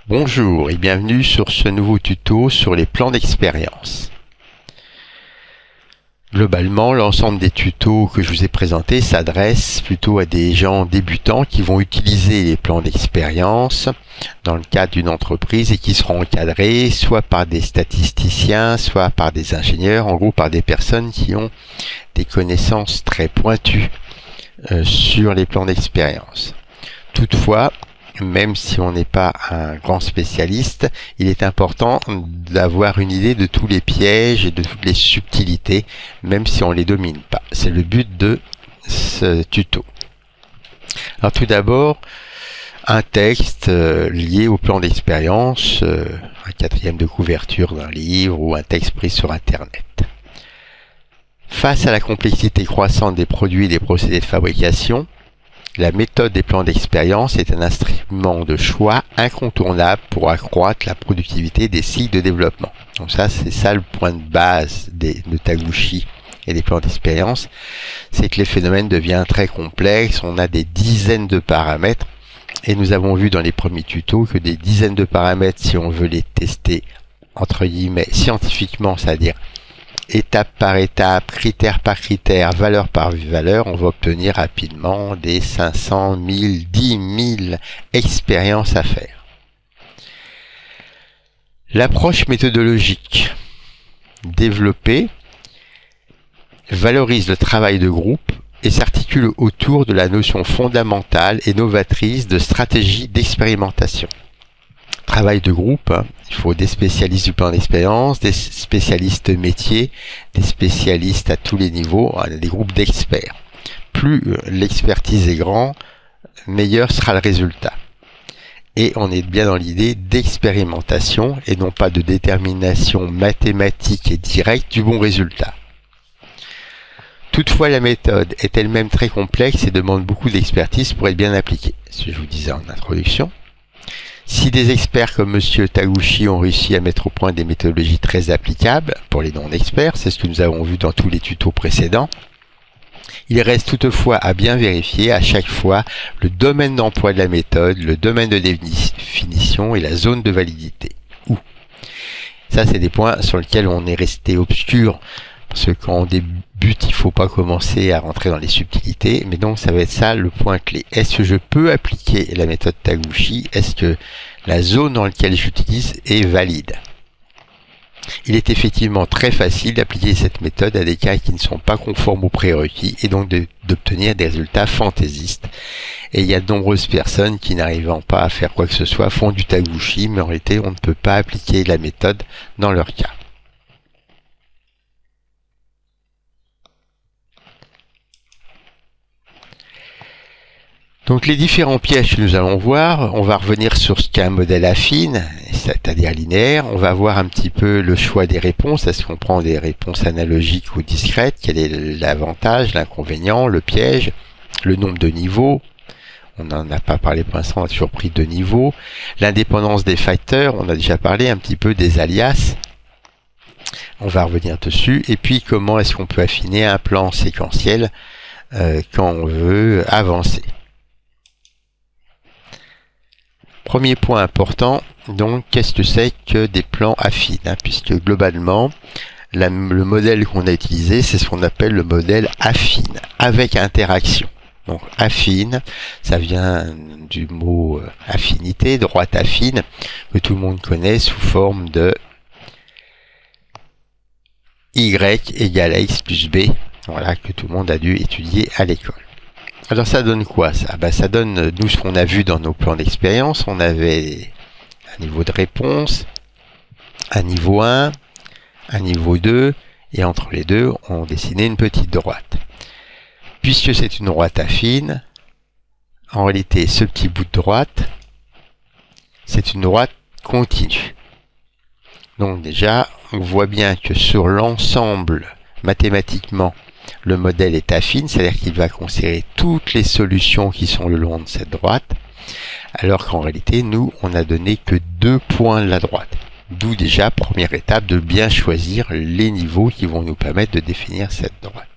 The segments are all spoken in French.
Bonjour et bienvenue sur ce nouveau tuto sur les plans d'expérience. Globalement, l'ensemble des tutos que je vous ai présentés s'adresse plutôt à des gens débutants qui vont utiliser les plans d'expérience dans le cadre d'une entreprise et qui seront encadrés soit par des statisticiens, soit par des ingénieurs, en gros par des personnes qui ont des connaissances très pointues sur les plans d'expérience. Toutefois, même si on n'est pas un grand spécialiste, il est important d'avoir une idée de tous les pièges et de toutes les subtilités, même si on ne les domine pas. C'est le but de ce tuto. Alors tout d'abord, un texte lié au plan d'expérience, un quatrième de couverture d'un livre ou un texte pris sur Internet. Face à la complexité croissante des produits et des procédés de fabrication, la méthode des plans d'expérience est un instrument de choix incontournable pour accroître la productivité des cycles de développement. Donc ça, c'est ça le point de base de Taguchi et des plans d'expérience, c'est que les phénomènes deviennent très complexes, on a des dizaines de paramètres, et nous avons vu dans les premiers tutos que des dizaines de paramètres, si on veut les tester entre guillemets scientifiquement, c'est-à-dire étape par étape, critère par critère, valeur par valeur, on va obtenir rapidement des 500, 1000, 10 000 expériences à faire. L'approche méthodologique développée valorise le travail de groupe et s'articule autour de la notion fondamentale et novatrice de stratégie d'expérimentation. Travail de groupe, il faut des spécialistes du plan d'expérience, des spécialistes métiers, des spécialistes à tous les niveaux, des groupes d'experts. Plus l'expertise est grande, meilleur sera le résultat. Et on est bien dans l'idée d'expérimentation et non pas de détermination mathématique et directe du bon résultat. Toutefois, la méthode est elle-même très complexe et demande beaucoup d'expertise pour être bien appliquée. Ce que je vous disais en introduction. Si des experts comme Monsieur Taguchi ont réussi à mettre au point des méthodologies très applicables pour les non-experts, c'est ce que nous avons vu dans tous les tutos précédents, il reste toutefois à bien vérifier à chaque fois le domaine d'emploi de la méthode, le domaine de définition et la zone de validité. Ça, c'est des points sur lesquels on est resté obscur, parce que quand on débute, il ne faut pas commencer à rentrer dans les subtilités, mais donc ça va être ça le point clé. Est-ce que je peux appliquer la méthode Taguchi? Est-ce que la zone dans laquelle j'utilise est valide? Il est effectivement très facile d'appliquer cette méthode à des cas qui ne sont pas conformes aux prérequis et donc d'obtenir des résultats fantaisistes. Et il y a de nombreuses personnes qui, n'arrivant pas à faire quoi que ce soit, font du Taguchi, mais en réalité on ne peut pas appliquer la méthode dans leur cas. Donc les différents pièges que nous allons voir, on va revenir sur ce qu'est un modèle affine, c'est-à-dire linéaire. On va voir un petit peu le choix des réponses. Est-ce qu'on prend des réponses analogiques ou discrètes? Quel est l'avantage, l'inconvénient, le piège, le nombre de niveaux? On n'en a pas parlé pour l'instant, on a toujours pris 2 niveaux. L'indépendance des facteurs, on a déjà parlé un petit peu des alias. On va revenir dessus. Et puis comment est-ce qu'on peut affiner un plan séquentiel quand on veut avancer? Premier point important, donc qu'est-ce que c'est que des plans affines, puisque globalement, le modèle qu'on a utilisé, c'est ce qu'on appelle le modèle affine, avec interaction. Donc affine, ça vient du mot affinité, droite affine, que tout le monde connaît sous forme de y égale à x plus b, voilà, que tout le monde a dû étudier à l'école. Alors ça donne quoi ça? Ça donne, nous, ce qu'on a vu dans nos plans d'expérience. On avait un niveau de réponse, un niveau 1, un niveau 2, et entre les deux, on dessinait une petite droite. Puisque c'est une droite affine, en réalité, ce petit bout de droite, c'est une droite continue. Donc déjà, on voit bien que sur l'ensemble, mathématiquement, le modèle est affine, c'est-à-dire qu'il va considérer toutes les solutions qui sont le long de cette droite, alors qu'en réalité, nous, on n'a donné que 2 points de la droite. D'où déjà, première étape, de bien choisir les niveaux qui vont nous permettre de définir cette droite.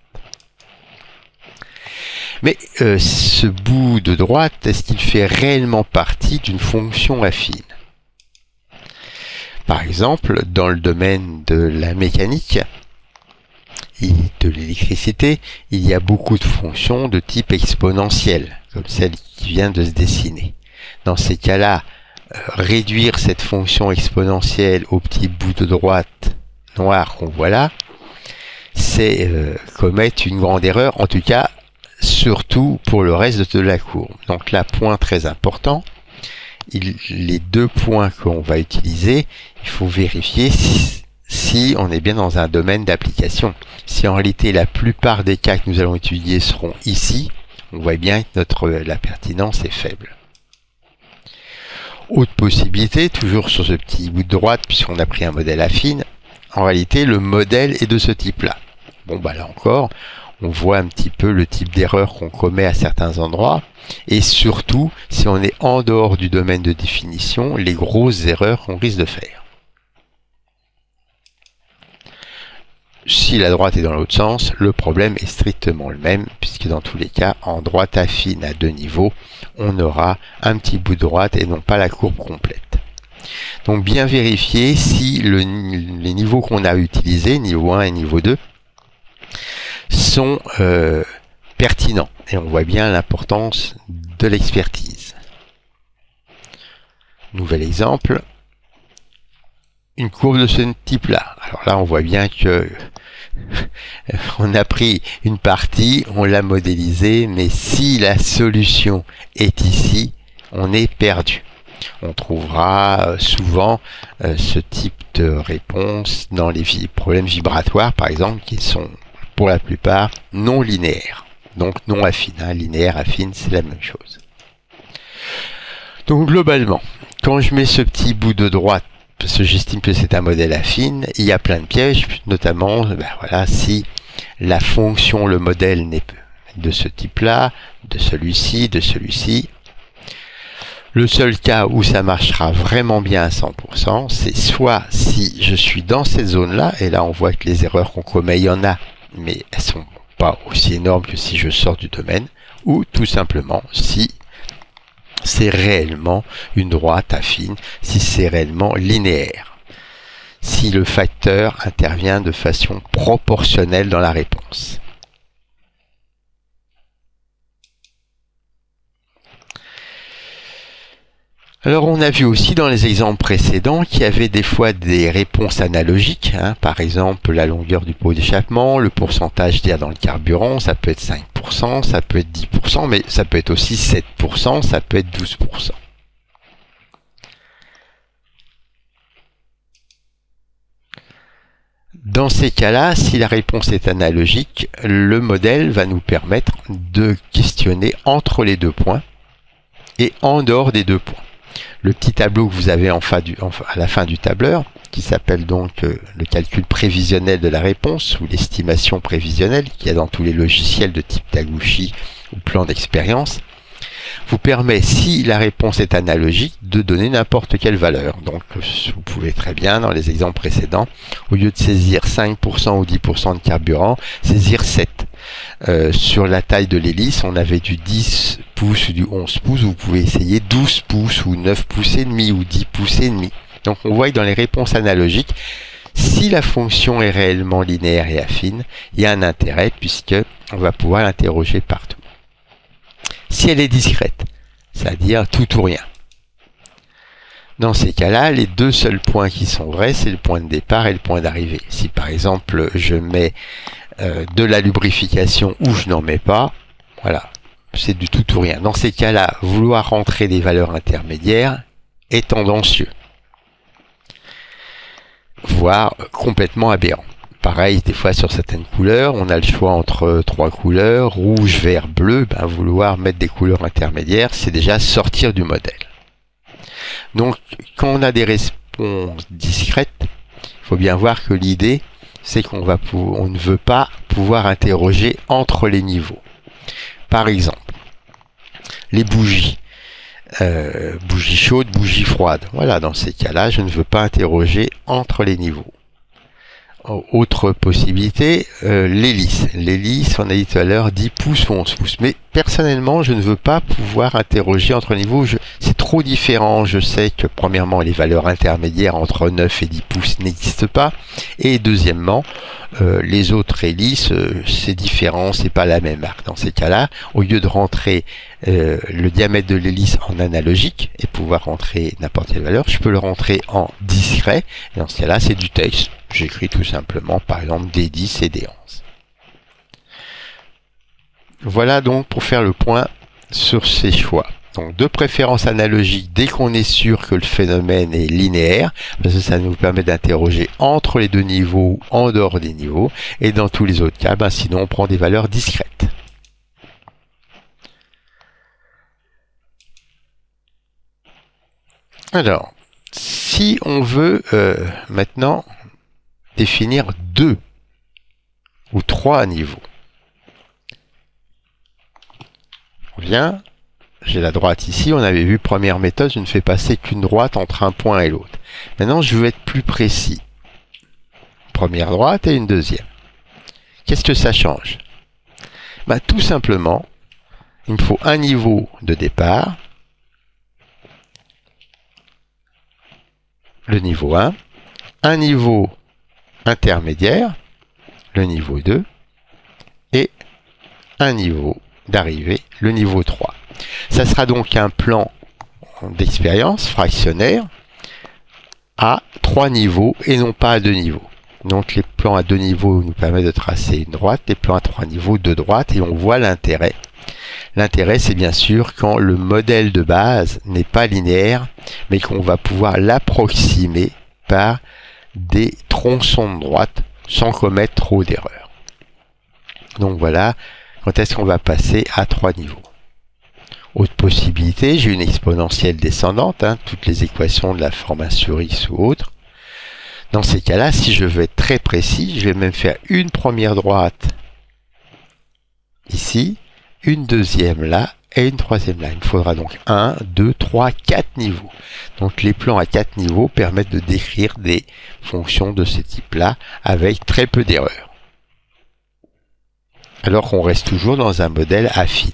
Mais ce bout de droite, est-ce qu'il fait réellement partie d'une fonction affine? Par exemple, dans le domaine de la mécanique et de l'électricité, il y a beaucoup de fonctions de type exponentiel, comme celle qui vient de se dessiner. Dans ces cas-là, réduire cette fonction exponentielle au petit bout de droite noir qu'on voit là, c'est commettre une grande erreur, en tout cas, surtout pour le reste de la courbe. Donc là, point très important, les deux points qu'on va utiliser, il faut vérifier si on est bien dans un domaine d'application. Si en réalité la plupart des cas que nous allons étudier seront ici, on voit bien que la pertinence est faible. Autre possibilité, toujours sur ce petit bout de droite, puisqu'on a pris un modèle affine, en réalité le modèle est de ce type-là. Bon bah là encore, on voit un petit peu le type d'erreur qu'on commet à certains endroits, et surtout, si on est en dehors du domaine de définition, les grosses erreurs qu'on risque de faire. Si la droite est dans l'autre sens, le problème est strictement le même, puisque dans tous les cas, en droite affine à deux niveaux, on aura un petit bout de droite et non pas la courbe complète. Donc bien vérifier si les niveaux qu'on a utilisés, niveau 1 et niveau 2, sont pertinents. Et on voit bien l'importance de l'expertise. Nouvel exemple. Une courbe de ce type-là. Alors là, on voit bien que on a pris une partie, on l'a modélisée, mais si la solution est ici, on est perdu. On trouvera souvent ce type de réponse dans les problèmes vibratoires, par exemple, qui sont pour la plupart non linéaires. Donc non affines. Linéaire, affine, c'est la même chose. Donc globalement, quand je mets ce petit bout de droite, parce que j'estime que c'est un modèle affine, il y a plein de pièges, notamment si la fonction, le modèle n'est de ce type-là, de celui-ci, de celui-ci. Le seul cas où ça marchera vraiment bien à 100%, c'est soit si je suis dans cette zone-là, et là on voit que les erreurs qu'on commet, il y en a, mais elles sont pas aussi énormes que si je sors du domaine, ou tout simplement si c'est réellement une droite affine, si c'est réellement linéaire, si le facteur intervient de façon proportionnelle dans la réponse. Alors on a vu aussi dans les exemples précédents qu'il y avait des fois des réponses analogiques, par exemple la longueur du pot d'échappement, le pourcentage d'air dans le carburant, ça peut être 5%, ça peut être 10%, mais ça peut être aussi 7%, ça peut être 12%. Dans ces cas-là, si la réponse est analogique, le modèle va nous permettre de questionner entre les deux points et en dehors des deux points. Le petit tableau que vous avez à la fin du tableur, qui s'appelle donc le calcul prévisionnel de la réponse ou l'estimation prévisionnelle, qu'il y a dans tous les logiciels de type Taguchi ou plan d'expérience, vous permet, si la réponse est analogique, de donner n'importe quelle valeur. Donc vous pouvez très bien, dans les exemples précédents, au lieu de saisir 5% ou 10% de carburant, saisir 7%. Sur la taille de l'hélice, on avait du 10 pouces ou du 11 pouces, vous pouvez essayer 12 pouces ou 9 pouces et demi ou 10 pouces et demi. Donc on voit que dans les réponses analogiques, si la fonction est réellement linéaire et affine, il y a un intérêt puisque on va pouvoir l'interroger partout. Si elle est discrète, c'est-à-dire tout ou rien. Dans ces cas-là, les deux seuls points qui sont vrais, c'est le point de départ et le point d'arrivée. Si par exemple je mets de la lubrification ou je n'en mets pas, voilà, c'est du tout ou rien. Dans ces cas-là, vouloir rentrer des valeurs intermédiaires est tendancieux, voire complètement aberrant. Pareil, des fois sur certaines couleurs, on a le choix entre trois couleurs, rouge, vert, bleu. Vouloir mettre des couleurs intermédiaires, c'est déjà sortir du modèle. Donc, quand on a des réponses discrètes, il faut bien voir que l'idée, c'est qu'on ne veut pas pouvoir interroger entre les niveaux. Par exemple, les bougies. Bougie chaude, bougie froide. Voilà, dans ces cas-là, je ne veux pas interroger entre les niveaux. Autre possibilité, l'hélice. L'hélice, on a dit tout à l'heure, 10 pouces ou 11 pouces. Mais personnellement, je ne veux pas pouvoir interroger entre niveaux. C'est trop différent. Je sais que premièrement, les valeurs intermédiaires entre 9 et 10 pouces n'existent pas. Et deuxièmement, les autres hélices, c'est différent, c'est pas la même marque. Dans ces cas-là, au lieu de rentrer le diamètre de l'hélice en analogique et pouvoir rentrer n'importe quelle valeur, je peux le rentrer en discret. Et dans ce cas-là, c'est du texte. J'écris tout simplement, par exemple, D10 et D11. Voilà donc pour faire le point sur ces choix. Donc de préférence analogique dès qu'on est sûr que le phénomène est linéaire, parce que ça nous permet d'interroger entre les deux niveaux ou en dehors des niveaux. Et dans tous les autres cas, sinon on prend des valeurs discrètes. Alors, si on veut maintenant définir 2 ou 3 niveaux. On vient, j'ai la droite ici, on avait vu première méthode, je ne fais passer qu'une droite entre un point et l'autre. Maintenant, je veux être plus précis. Première droite et une deuxième. Qu'est-ce que ça change? Tout simplement, il me faut un niveau de départ, le niveau 1, un niveau intermédiaire, le niveau 2, et un niveau d'arrivée, le niveau 3. Ça sera donc un plan d'expérience fractionnaire à 3 niveaux et non pas à 2 niveaux. Donc les plans à 2 niveaux nous permettent de tracer une droite, les plans à 3 niveaux, 2 droites, et on voit l'intérêt. L'intérêt, c'est bien sûr quand le modèle de base n'est pas linéaire, mais qu'on va pouvoir l'approximer par des tronçons de droite sans commettre trop d'erreurs. Donc voilà, quand est-ce qu'on va passer à 3 niveaux. Autre possibilité, j'ai une exponentielle descendante, toutes les équations de la formation X ou autre. Dans ces cas-là, si je veux être très précis, je vais même faire une première droite ici, une deuxième là et une troisième là. Il me faudra donc 1, 2, 3, 4 niveaux. Donc les plans à 4 niveaux permettent de décrire des fonctions de ce type-là avec très peu d'erreurs. Alors qu'on reste toujours dans un modèle affine.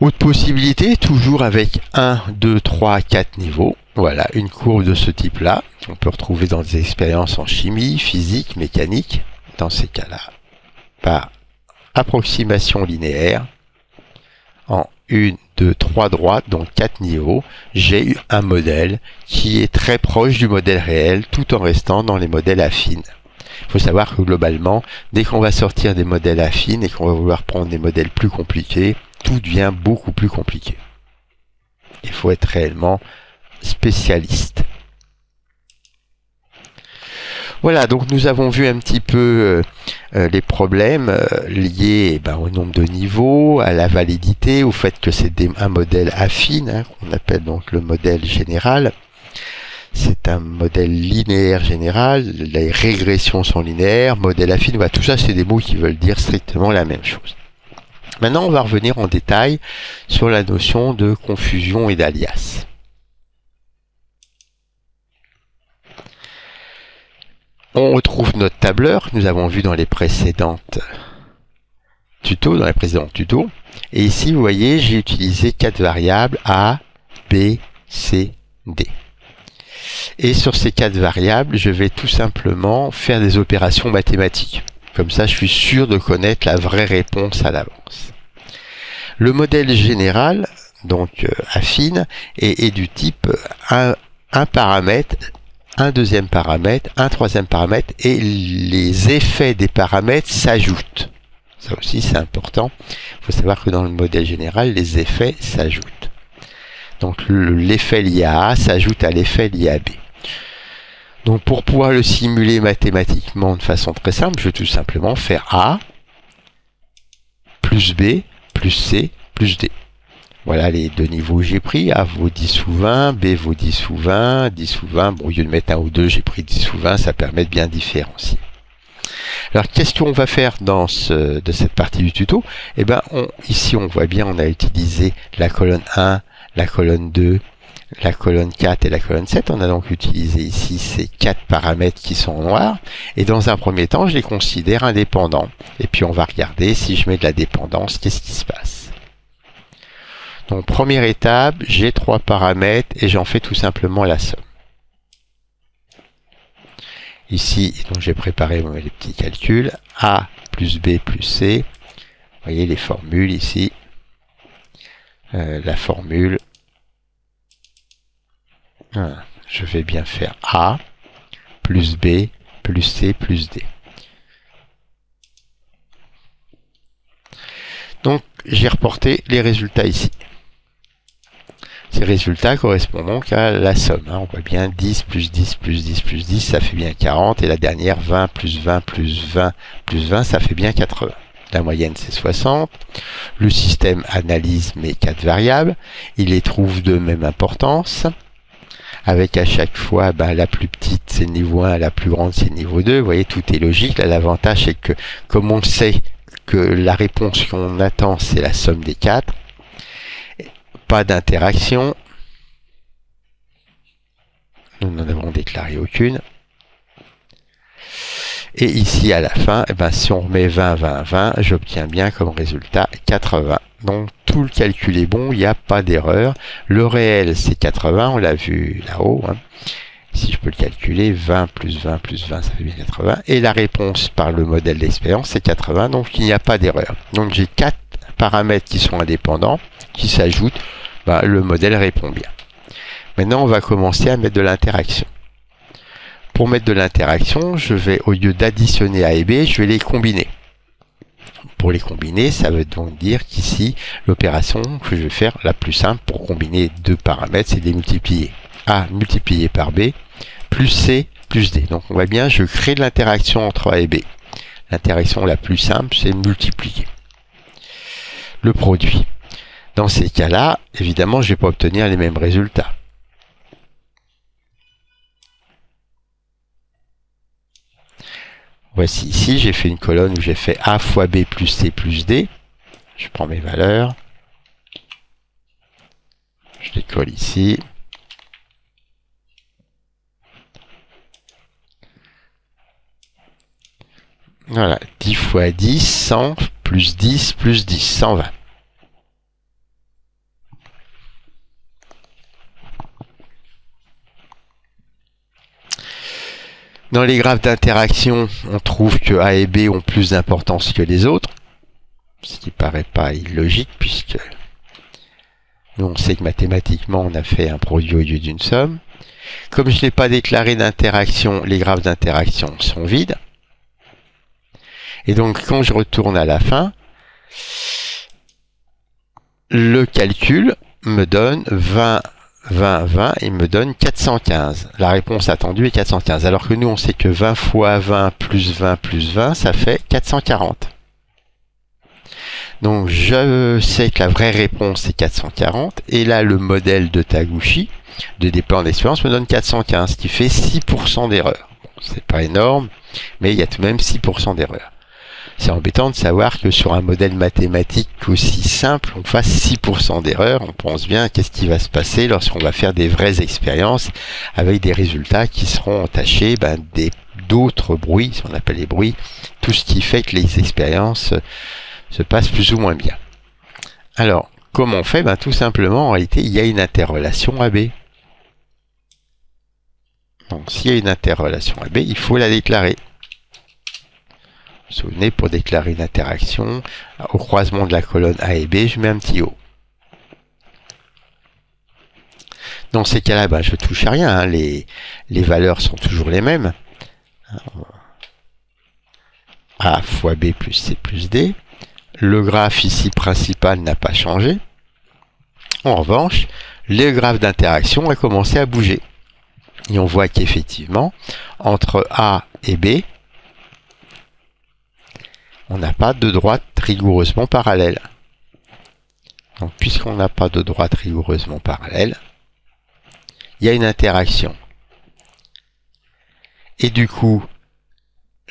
Autre possibilité, toujours avec 1, 2, 3, 4 niveaux. Voilà, une courbe de ce type-là. On peut retrouver dans des expériences en chimie, physique, mécanique. Dans ces cas-là, par approximation linéaire, en 1, 2, 3 droites, donc 4 niveaux, j'ai eu un modèle qui est très proche du modèle réel, tout en restant dans les modèles affines. Il faut savoir que globalement, dès qu'on va sortir des modèles affines et qu'on va vouloir prendre des modèles plus compliqués, tout devient beaucoup plus compliqué. Il faut être réellement spécialiste. Voilà, donc nous avons vu un petit peu les problèmes liés au nombre de niveaux, à la validité, au fait que c'est un modèle affine, qu'on appelle donc le modèle général. C'est un modèle linéaire général, les régressions sont linéaires, modèle affine, voilà, tout ça c'est des mots qui veulent dire strictement la même chose. Maintenant on va revenir en détail sur la notion de confusion et d'alias. On retrouve notre tableur que nous avons vu dans les précédents tutos, Et ici, vous voyez, j'ai utilisé 4 variables A, B, C, D. Et sur ces 4 variables, je vais tout simplement faire des opérations mathématiques. Comme ça, je suis sûr de connaître la vraie réponse à l'avance. Le modèle général, donc affine, est du type un paramètre, un deuxième paramètre, un troisième paramètre, et les effets des paramètres s'ajoutent. Ça aussi c'est important. Il faut savoir que dans le modèle général, les effets s'ajoutent. Donc l'effet lié à A s'ajoute à l'effet lié à B. Donc pour pouvoir le simuler mathématiquement de façon très simple, je vais tout simplement faire A plus B plus C plus D. Voilà les deux niveaux que j'ai pris. A vaut 10 ou 20, B vaut 10 ou 20, 10 ou 20. Bon, au lieu de mettre 1 ou 2, j'ai pris 10 ou 20, ça permet de bien différencier. Alors, qu'est-ce qu'on va faire dans de cette partie du tuto? Ici, on voit bien, on a utilisé la colonne 1, la colonne 2, la colonne 4 et la colonne 7. On a donc utilisé ici ces 4 paramètres qui sont en noir. Et dans un premier temps, je les considère indépendants. Et puis on va regarder si je mets de la dépendance, qu'est-ce qui se passe. Donc première étape, j'ai 3 paramètres et j'en fais tout simplement la somme. Ici, donc j'ai préparé les petits calculs. A plus B plus C. Vous voyez les formules ici. La formule. Je vais bien faire A plus B plus C plus D. Donc j'ai reporté les résultats ici. Ces résultats correspondent donc à la somme. On voit bien 10 plus 10 plus 10 plus 10, ça fait bien 40. Et la dernière, 20 plus 20 plus 20 plus 20, ça fait bien 80. La moyenne, c'est 60. Le système analyse mes 4 variables. Il les trouve de même importance. Avec à chaque fois, la plus petite, c'est niveau 1, la plus grande, c'est niveau 2. Vous voyez, tout est logique. Là, l'avantage, c'est que, comme on sait que la réponse qu'on attend, c'est la somme des 4, pas d'interaction. Nous n'en avons déclaré aucune. Et ici, à la fin, si on remet 20, 20, 20, j'obtiens bien comme résultat 80. Donc, tout le calcul est bon, il n'y a pas d'erreur. Le réel, c'est 80, on l'a vu là-haut. Si je peux le calculer, 20 plus 20 plus 20, ça fait bien 80. Et la réponse par le modèle d'expérience, c'est 80, donc il n'y a pas d'erreur. Donc, j'ai 4 paramètres qui sont indépendants, qui s'ajoutent. Le modèle répond bien. Maintenant, on va commencer à mettre de l'interaction. Pour mettre de l'interaction, je vais, au lieu d'additionner A et B, je vais les combiner. Pour les combiner, ça veut donc dire qu'ici, l'opération que je vais faire, la plus simple pour combiner 2 paramètres, c'est de les multiplier. A multiplié par B, plus C, plus D. Donc on voit bien, je crée de l'interaction entre A et B. L'interaction la plus simple, c'est multiplier le produit. Dans ces cas-là, évidemment, je ne vais pas obtenir les mêmes résultats. Voici ici, j'ai fait une colonne où j'ai fait A fois B plus C plus D. Je prends mes valeurs. Je les colle ici. Voilà, 10 fois 10, 100, plus 10, plus 10, 120. Dans les graphes d'interaction, on trouve que A et B ont plus d'importance que les autres, ce qui paraît pas illogique puisque nous on sait que mathématiquement on a fait un produit au lieu d'une somme. Comme je n'ai pas déclaré d'interaction, les graphes d'interaction sont vides. Et donc quand je retourne à la fin, le calcul me donne 20, 20, 20, il me donne 415. La réponse attendue est 415. Alors que nous, on sait que 20 fois 20 plus 20 plus 20, ça fait 440. Donc, je sais que la vraie réponse est 440. Et là, le modèle de Taguchi, de déploiement d'expérience, me donne 415, ce qui fait 6% d'erreur. Bon, c'est pas énorme, mais il y a tout de même 6% d'erreur. C'est embêtant de savoir que sur un modèle mathématique aussi simple, on fasse 6% d'erreur. On pense bien qu'est-ce qui va se passer lorsqu'on va faire des vraies expériences avec des résultats qui seront entachés d'autres bruits, ce qu'on appelle les bruits, tout ce qui fait que les expériences se passent plus ou moins bien. Alors, comment on fait? Tout simplement, en réalité, il y a une interrelation AB. Donc, s'il y a une interrelation AB, il faut la déclarer. Vous vous souvenez, pour déclarer une interaction, au croisement de la colonne A et B, je mets un petit O. Dans ces cas-là, je touche à rien. Les valeurs sont toujours les mêmes. A fois B plus C plus D. Le graphe ici principal n'a pas changé. En revanche, le graphe d'interaction a commencé à bouger. Et on voit qu'effectivement, entre A et B, on n'a pas de droite rigoureusement parallèle. Donc, puisqu'on n'a pas de droite rigoureusement parallèle, il y a une interaction. Et du coup,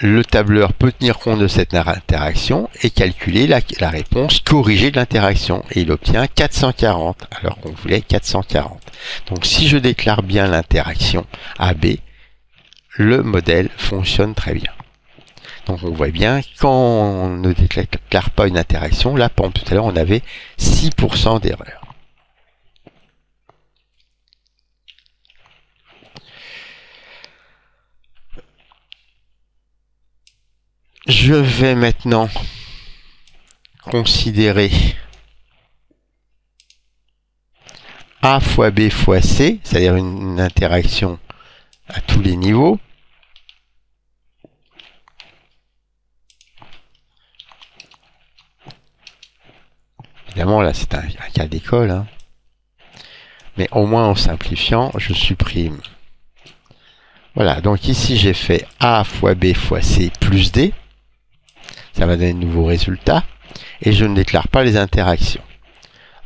le tableur peut tenir compte de cette interaction et calculer la réponse corrigée de l'interaction. Et il obtient 440, alors qu'on voulait 440. Donc si je déclare bien l'interaction AB, le modèle fonctionne très bien. Donc on voit bien, quand on ne déclare pas une interaction, là, par exemple, tout à l'heure, on avait 6% d'erreur. Je vais maintenant considérer A fois B fois C, c'est-à-dire une interaction à tous les niveaux. Évidemment, là, c'est un cas d'école, hein. Mais au moins, en simplifiant, je supprime. Voilà, donc ici, j'ai fait A fois B fois C plus D. Ça va donner de nouveaux résultats. Et je ne déclare pas les interactions.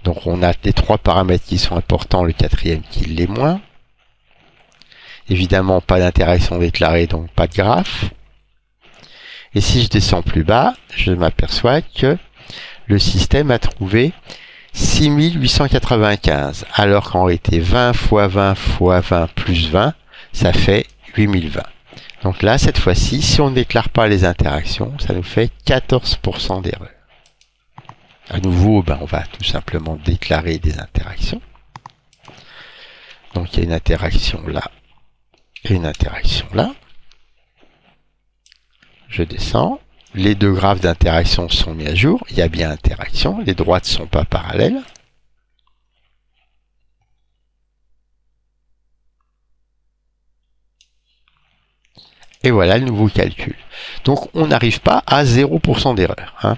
Donc, on a les trois paramètres qui sont importants, le quatrième qui l'est moins. Évidemment, pas d'interaction déclarée, donc pas de graphe. Et si je descends plus bas, je m'aperçois que le système a trouvé 6895, alors qu'en réalité 20 fois 20 fois 20 plus 20, ça fait 8020. Donc là, cette fois-ci, si on ne déclare pas les interactions, ça nous fait 14% d'erreur. À nouveau, on va tout simplement déclarer des interactions. Donc il y a une interaction là et une interaction là. Je descends. Les deux graphes d'interaction sont mis à jour. Il y a bien interaction. Les droites ne sont pas parallèles. Et voilà le nouveau calcul. Donc on n'arrive pas à 0% d'erreur, hein.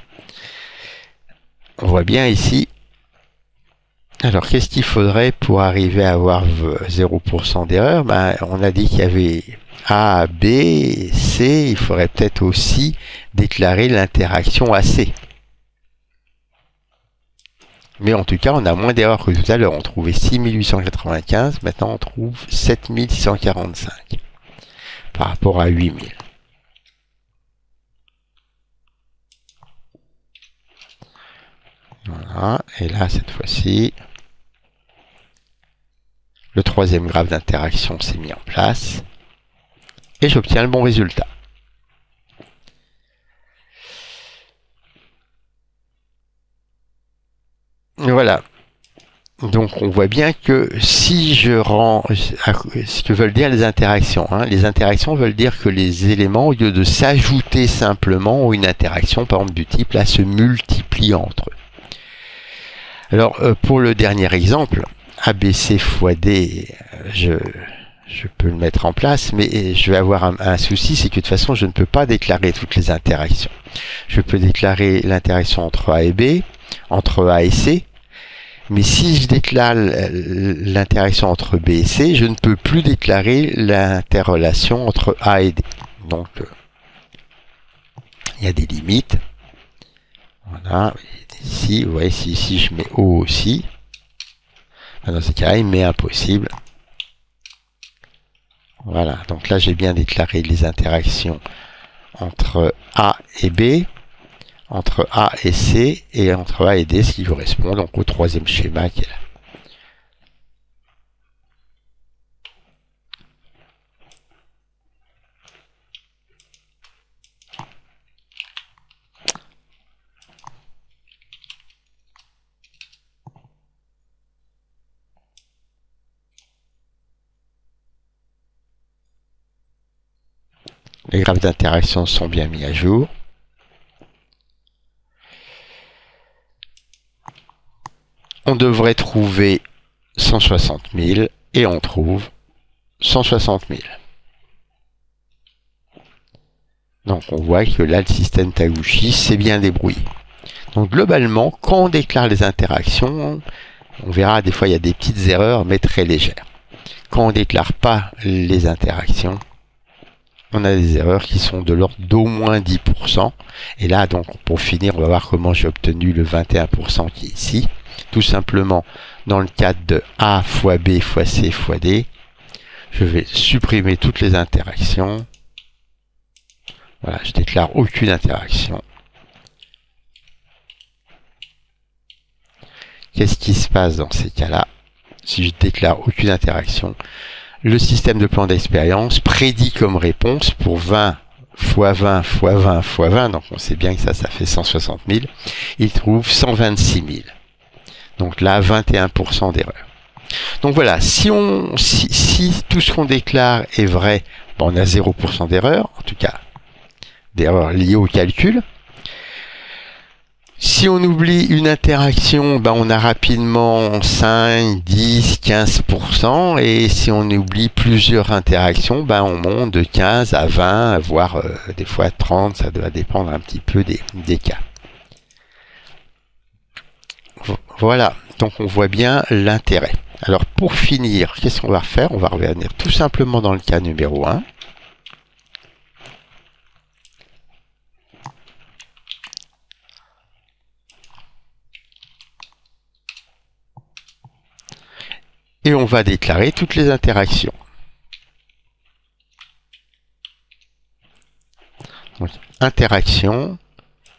On voit bien ici. Alors qu'est-ce qu'il faudrait pour arriver à avoir 0% d'erreur? On a dit qu'il y avait A, B, C. Il faudrait peut-être aussi déclarer l'interaction AC. Mais en tout cas, on a moins d'erreurs que tout à l'heure. On trouvait 6895. Maintenant, on trouve 7645 par rapport à 8000. Voilà. Et là, cette fois-ci, le troisième graphe d'interaction s'est mis en place. Et j'obtiens le bon résultat. Voilà. Donc on voit bien que si je rends ce que veulent dire les interactions, hein, les interactions veulent dire que les éléments, au lieu de s'ajouter simplement, ont une interaction, par exemple du type là, se multiplient entre eux. Alors pour le dernier exemple, ABC fois D, je peux le mettre en place, mais je vais avoir un souci, c'est que de toute façon je ne peux pas déclarer toutes les interactions. Je peux déclarer l'interaction entre A et B, entre A et C, mais si je déclare l'interaction entre B et C, je ne peux plus déclarer l'interrelation entre A et D. Donc, il y a des limites. Voilà. Ici, vous voyez, si je mets O aussi, dans ce cas-là, il met impossible. Voilà. Donc là, j'ai bien déclaré les interactions entre A et B, entre A et C, et entre A et D, ce qui correspond donc au troisième schéma qui est là. Les graphes d'interaction sont bien mis à jour. On devrait trouver 160 000 et on trouve 160 000. Donc on voit que là, le système Taguchi s'est bien débrouillé. Donc globalement, quand on déclare les interactions, on verra des fois il y a des petites erreurs, mais très légères. Quand on ne déclare pas les interactions, on a des erreurs qui sont de l'ordre d'au moins 10%. Et là, donc, pour finir, on va voir comment j'ai obtenu le 21% qui est ici. Tout simplement, dans le cadre de A fois B fois C fois D, je vais supprimer toutes les interactions. Voilà, je déclare aucune interaction. Qu'est-ce qui se passe dans ces cas-là? Si je déclare aucune interaction, le système de plan d'expérience prédit comme réponse pour 20 fois 20 fois 20 fois 20, donc on sait bien que ça fait 160 000, il trouve 126 000. Donc là, 21% d'erreur. Donc voilà, si tout ce qu'on déclare est vrai, on a 0% d'erreur, en tout cas d'erreur liée au calcul. Si on oublie une interaction, on a rapidement 5, 10, 15%. Et si on oublie plusieurs interactions, on monte de 15 à 20, voire des fois 30. Ça doit dépendre un petit peu des cas. Voilà, donc on voit bien l'intérêt. Alors pour finir, qu'est-ce qu'on va faire? On va revenir tout simplement dans le cas numéro 1. Et on va déclarer toutes les interactions. Donc, interaction,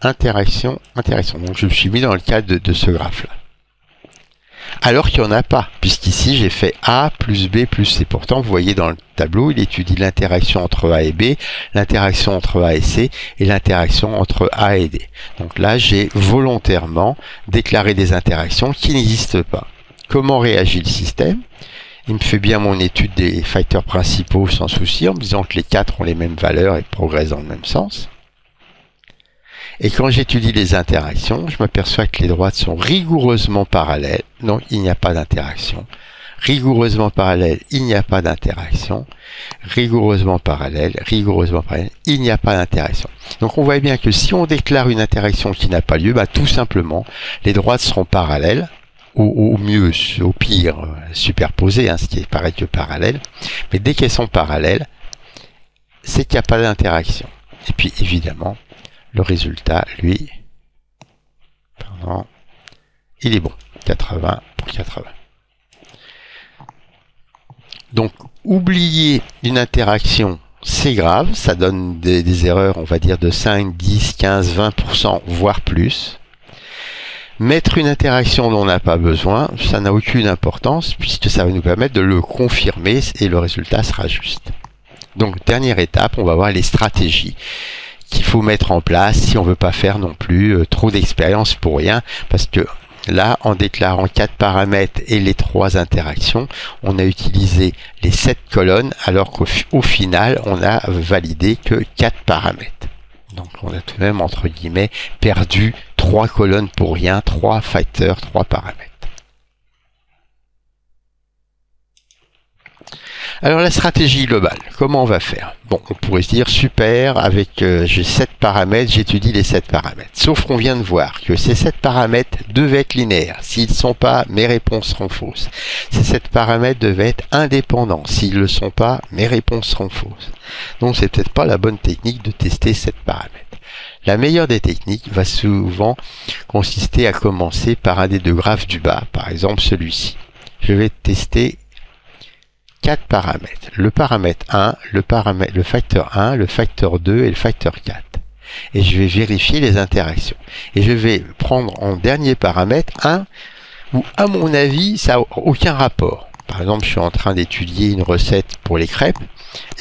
interaction, interaction. Donc je me suis mis dans le cadre de ce graphe-là. Alors qu'il n'y en a pas, puisqu'ici j'ai fait A plus B plus C. Pourtant, vous voyez dans le tableau, il étudie l'interaction entre A et B, l'interaction entre A et C, et l'interaction entre A et D. Donc là, j'ai volontairement déclaré des interactions qui n'existent pas. Comment réagit le système? Il me fait bien mon étude des facteurs principaux sans souci, en me disant que les 4 ont les mêmes valeurs et progressent dans le même sens. Et quand j'étudie les interactions, je m'aperçois que les droites sont rigoureusement parallèles, donc il n'y a pas d'interaction. Rigoureusement parallèle, il n'y a pas d'interaction. Rigoureusement parallèle, il n'y a pas d'interaction. Donc on voit bien que si on déclare une interaction qui n'a pas lieu, tout simplement, les droites seront parallèles. Au mieux, au pire, superposées, ce qui est pareil que parallèle. Mais dès qu'elles sont parallèles, c'est qu'il n'y a pas d'interaction. Et puis, évidemment, le résultat, lui, il est bon. 80 pour 80. Donc, oublier une interaction, c'est grave. Ça donne des erreurs, on va dire, de 5, 10, 15, 20%, voire plus. Mettre une interaction dont on n'a pas besoin, ça n'a aucune importance puisque ça va nous permettre de le confirmer et le résultat sera juste. Donc, dernière étape, on va voir les stratégies qu'il faut mettre en place si on ne veut pas faire non plus trop d'expérience pour rien. Parce que là, en déclarant 4 paramètres et les 3 interactions, on a utilisé les 7 colonnes alors qu'au final, on a validé que 4 paramètres. Donc on a tout de même, entre guillemets, perdu 3 colonnes pour rien, 3 facteurs, 3 paramètres. Alors la stratégie globale, comment on va faire? Bon, on pourrait se dire, super, avec j'ai 7 paramètres, j'étudie les 7 paramètres. Sauf qu'on vient de voir que ces 7 paramètres devaient être linéaires. S'ils ne sont pas, mes réponses seront fausses. Ces 7 paramètres devaient être indépendants. S'ils ne le sont pas, mes réponses seront fausses. Donc c'est peut-être pas la bonne technique de tester 7 paramètres. La meilleure des techniques va souvent consister à commencer par un des deux graphes du bas, par exemple celui-ci. Je vais tester 4 paramètres. Le paramètre 1, le facteur 1, le facteur 2 et le facteur 4. Et je vais vérifier les interactions. Et je vais prendre en dernier paramètre un où, à mon avis, ça n'a aucun rapport. Par exemple, je suis en train d'étudier une recette pour les crêpes.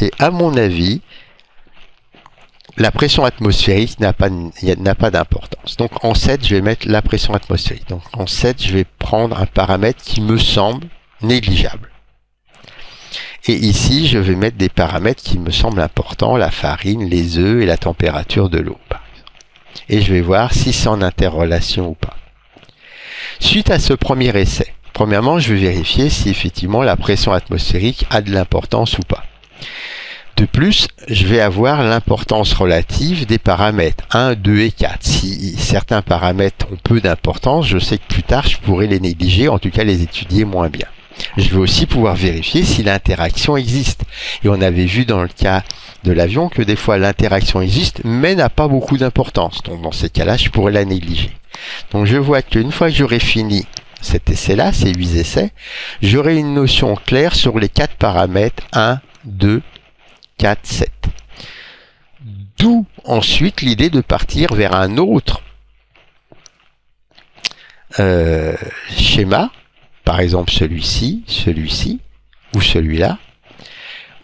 Et à mon avis, la pression atmosphérique n'a pas d'importance. Donc en 7, je vais mettre la pression atmosphérique. Donc en 7, je vais prendre un paramètre qui me semble négligeable. Et ici, je vais mettre des paramètres qui me semblent importants, la farine, les œufs et la température de l'eau, par exemple. Et je vais voir si c'est en interrelation ou pas. Suite à ce premier essai, premièrement, je vais vérifier si effectivement la pression atmosphérique a de l'importance ou pas. De plus, je vais avoir l'importance relative des paramètres 1, 2 et 4. Si certains paramètres ont peu d'importance, je sais que plus tard, je pourrais les négliger, en tout cas les étudier moins bien. Je vais aussi pouvoir vérifier si l'interaction existe. Et on avait vu dans le cas de l'avion que des fois l'interaction existe, mais n'a pas beaucoup d'importance. Donc dans ces cas-là, je pourrais la négliger. Donc je vois qu'une fois que j'aurai fini cet essai-là, ces 8 essais, j'aurai une notion claire sur les 4 paramètres 1, 2, 4, 7. D'où ensuite l'idée de partir vers un autre schéma, par exemple celui-ci, celui-ci, ou celui-là,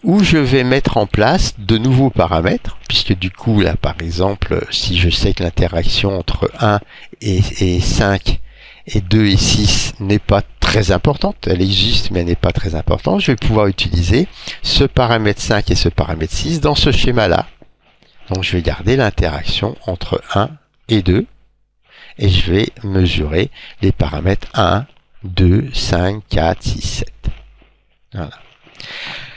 où je vais mettre en place de nouveaux paramètres, puisque du coup, là, par exemple, si je sais que l'interaction entre 1 et 5 et 2 et 6 n'est pas très importante, elle existe mais elle n'est pas très importante, je vais pouvoir utiliser ce paramètre 5 et ce paramètre 6 dans ce schéma-là. Donc je vais garder l'interaction entre 1 et 2, et je vais mesurer les paramètres 1, 2, 5, 4, 6, 7. Voilà.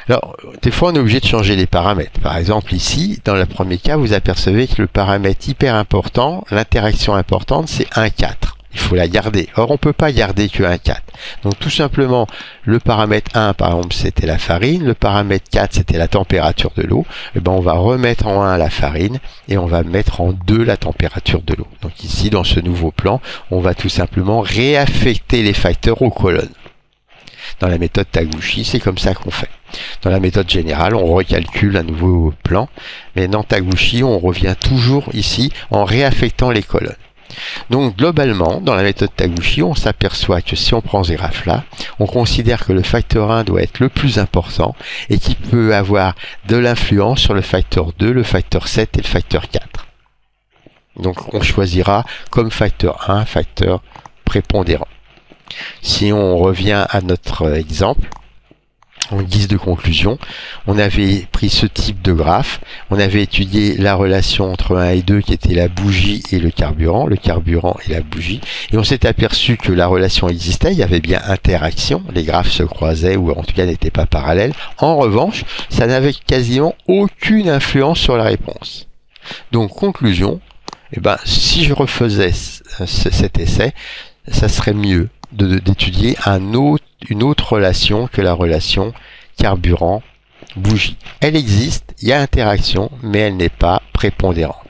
Alors, des fois, on est obligé de changer les paramètres. Par exemple, ici, dans le premier cas, vous apercevez que le paramètre hyper important, l'interaction importante, c'est 1, 4. Il faut la garder. Or, on ne peut pas garder que 1, 4. Donc, tout simplement, le paramètre 1, par exemple, c'était la farine. Le paramètre 4, c'était la température de l'eau. Et ben, on va remettre en 1 la farine et on va mettre en 2 la température de l'eau. Donc, ici, dans ce nouveau plan, on va tout simplement réaffecter les facteurs aux colonnes. Dans la méthode Taguchi, c'est comme ça qu'on fait. Dans la méthode générale, on recalcule un nouveau plan, mais dans Taguchi, on revient toujours ici en réaffectant les colonnes. Donc globalement, dans la méthode Taguchi, on s'aperçoit que si on prend ce graphe-là, on considère que le facteur 1 doit être le plus important et qu'il peut avoir de l'influence sur le facteur 2, le facteur 7 et le facteur 4. Donc on choisira comme facteur 1, facteur prépondérant. Si on revient à notre exemple, en guise de conclusion, on avait pris ce type de graphe, on avait étudié la relation entre 1 et 2 qui était la bougie et le carburant et la bougie, et on s'est aperçu que la relation existait, il y avait bien interaction, les graphes se croisaient ou en tout cas n'étaient pas parallèles. En revanche, ça n'avait quasiment aucune influence sur la réponse. Donc conclusion, si je refaisais cet essai, ça serait mieux d'étudier une autre relation que la relation carburant-bougie. Elle existe, il y a interaction, mais elle n'est pas prépondérante.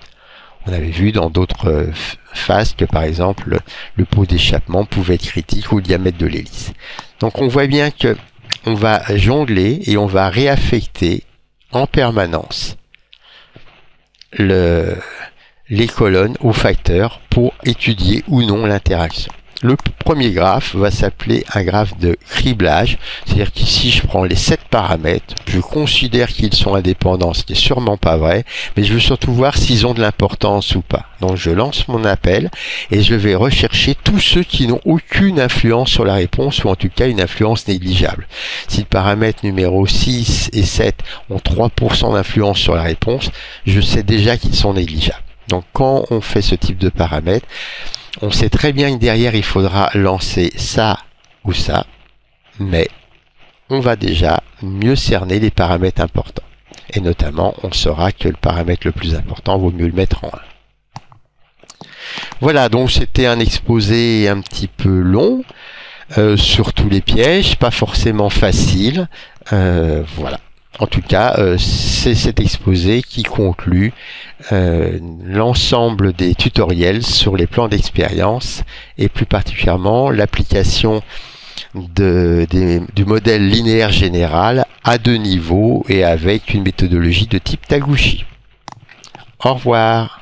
On avait vu dans d'autres phases que par exemple le pot d'échappement pouvait être critique ou le diamètre de l'hélice. Donc on voit bien que on va jongler et on va réaffecter en permanence les colonnes aux facteurs pour étudier ou non l'interaction. Le premier graphe va s'appeler un graphe de criblage, c'est-à-dire qu'ici je prends les 7 paramètres, je considère qu'ils sont indépendants, ce qui n'est sûrement pas vrai, mais je veux surtout voir s'ils ont de l'importance ou pas. Donc je lance mon appel et je vais rechercher tous ceux qui n'ont aucune influence sur la réponse ou en tout cas une influence négligeable. Si le paramètre numéro 6 et 7 ont 3% d'influence sur la réponse, je sais déjà qu'ils sont négligeables. Donc quand on fait ce type de paramètres, on sait très bien que derrière, il faudra lancer ça ou ça, mais on va déjà mieux cerner les paramètres importants. Et notamment, on saura que le paramètre le plus important, vaut mieux le mettre en 1. Voilà, donc c'était un exposé un petit peu long sur tous les pièges, pas forcément facile. Voilà. En tout cas, c'est cet exposé qui conclut l'ensemble des tutoriels sur les plans d'expérience et plus particulièrement l'application du modèle linéaire général à 2 niveaux et avec une méthodologie de type Taguchi. Au revoir.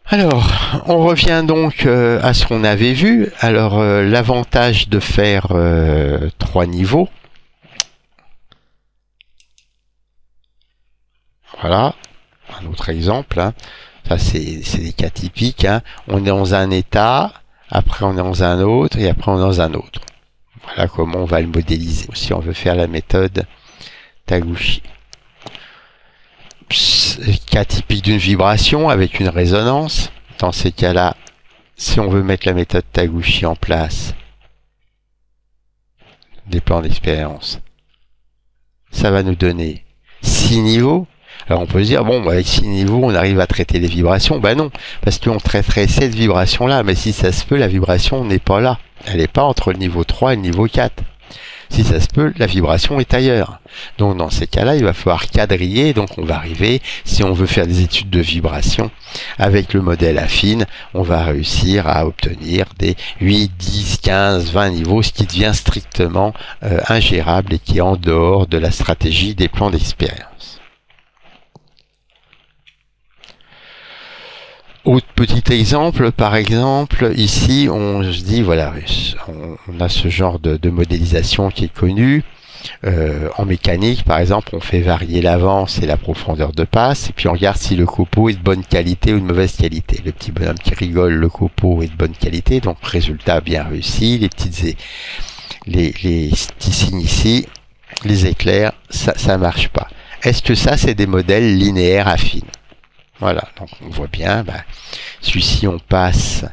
Alors, on revient donc à ce qu'on avait vu. Alors, l'avantage de faire 3 niveaux. Voilà, un autre exemple. Hein. Ça, c'est des cas typiques. Hein. On est dans un état, après on est dans un autre, et après on est dans un autre. Voilà comment on va le modéliser. Si on veut faire la méthode Taguchi. Cas typique d'une vibration avec une résonance. Dans ces cas-là, si on veut mettre la méthode Taguchi en place, des plans d'expérience, ça va nous donner 6 niveaux. Alors on peut se dire, bon, avec 6 niveaux, on arrive à traiter les vibrations. Ben non, parce qu'on traiterait cette vibration-là, mais si ça se peut, la vibration n'est pas là. Elle n'est pas entre le niveau 3 et le niveau 4. Si ça se peut, la vibration est ailleurs. Donc dans ces cas-là, il va falloir quadriller. Donc on va arriver, si on veut faire des études de vibration, avec le modèle affine, on va réussir à obtenir des 8, 10, 15, 20 niveaux, ce qui devient strictement ingérable et qui est en dehors de la stratégie des plans d'expérience. Autre petit exemple, par exemple, ici on se dit, voilà, on a ce genre de modélisation qui est connu. En mécanique, par exemple, on fait varier l'avance et la profondeur de passe, et puis on regarde si le copeau est de bonne qualité ou de mauvaise qualité. Le petit bonhomme qui rigole, le copeau est de bonne qualité, donc résultat bien réussi. Les petits signes ici, les éclairs, ça marche pas. Est-ce que ça, c'est des modèles linéaires affines? Voilà, donc on voit bien, celui-ci on passe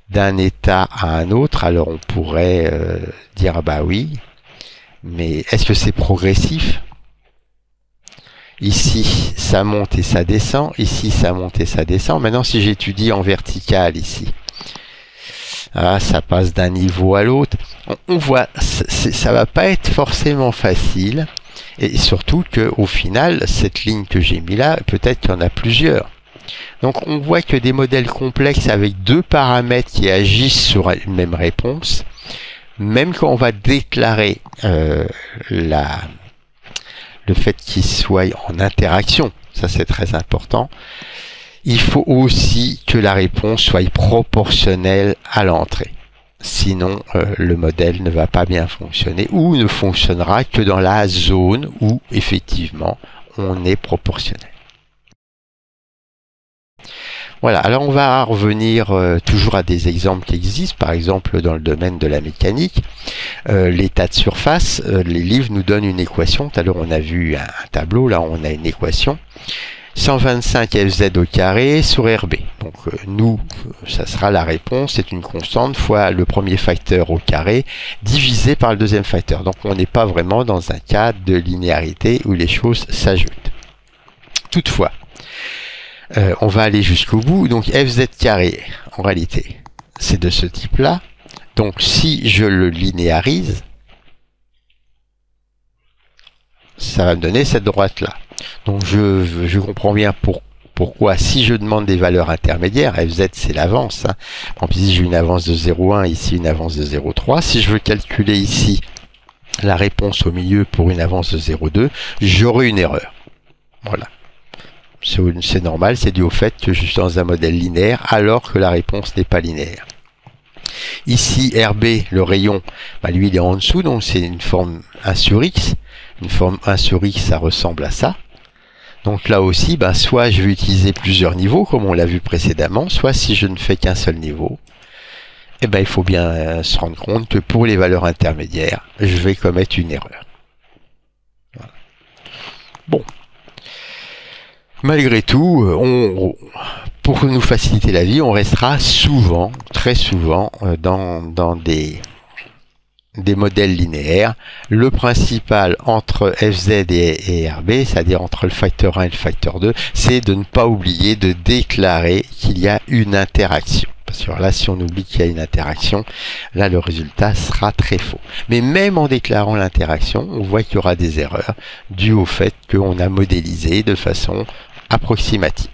d'un état à un autre, alors on pourrait dire bah oui, mais est-ce que c'est progressif? Ici ça monte et ça descend, ici ça monte et ça descend. Maintenant si j'étudie en vertical ici, ça passe d'un niveau à l'autre. On voit, ça va pas être forcément facile. Et surtout qu'au final, cette ligne que j'ai mis là, peut-être qu'il y en a plusieurs. Donc on voit que des modèles complexes avec deux paramètres qui agissent sur une même réponse, même quand on va déclarer le fait qu'ils soient en interaction, ça c'est très important, il faut aussi que la réponse soit proportionnelle à l'entrée. Sinon, le modèle ne va pas bien fonctionner ou ne fonctionnera que dans la zone où, effectivement, on est proportionnel. Voilà, alors on va revenir toujours à des exemples qui existent, par exemple dans le domaine de la mécanique. L'état de surface, les livres nous donnent une équation. Tout à l'heure, on a vu un tableau, là on a une équation. 125 Fz au carré sur RB. Donc nous, ça sera la réponse, c'est une constante fois le premier facteur au carré divisé par le deuxième facteur. Donc on n'est pas vraiment dans un cas de linéarité où les choses s'ajoutent. Toutefois, on va aller jusqu'au bout. Donc Fz carré, en réalité, c'est de ce type-là. Donc si je le linéarise, ça va me donner cette droite-là. Donc je comprends bien pourquoi si je demande des valeurs intermédiaires, Fz c'est l'avance. En plus ici j'ai une avance de 0,1, ici une avance de 0,3. Si je veux calculer ici la réponse au milieu pour une avance de 0,2, j'aurai une erreur. Voilà. C'est normal, c'est dû au fait que je suis dans un modèle linéaire alors que la réponse n'est pas linéaire. Ici RB, le rayon, lui il est en dessous, donc c'est une forme 1 sur x. Une forme 1 sur x, ça ressemble à ça. Donc là aussi, soit je vais utiliser plusieurs niveaux, comme on l'a vu précédemment, soit si je ne fais qu'un seul niveau, il faut bien se rendre compte que pour les valeurs intermédiaires, je vais commettre une erreur. Voilà. Bon. Malgré tout, pour nous faciliter la vie, on restera souvent, très souvent, dans des modèles linéaires. Le principal entre Fz et RB, c'est-à-dire entre le facteur 1 et le facteur 2, c'est de ne pas oublier de déclarer qu'il y a une interaction. Parce que là, si on oublie qu'il y a une interaction, là, le résultat sera très faux. Mais même en déclarant l'interaction, on voit qu'il y aura des erreurs dues au fait qu'on a modélisé de façon approximative.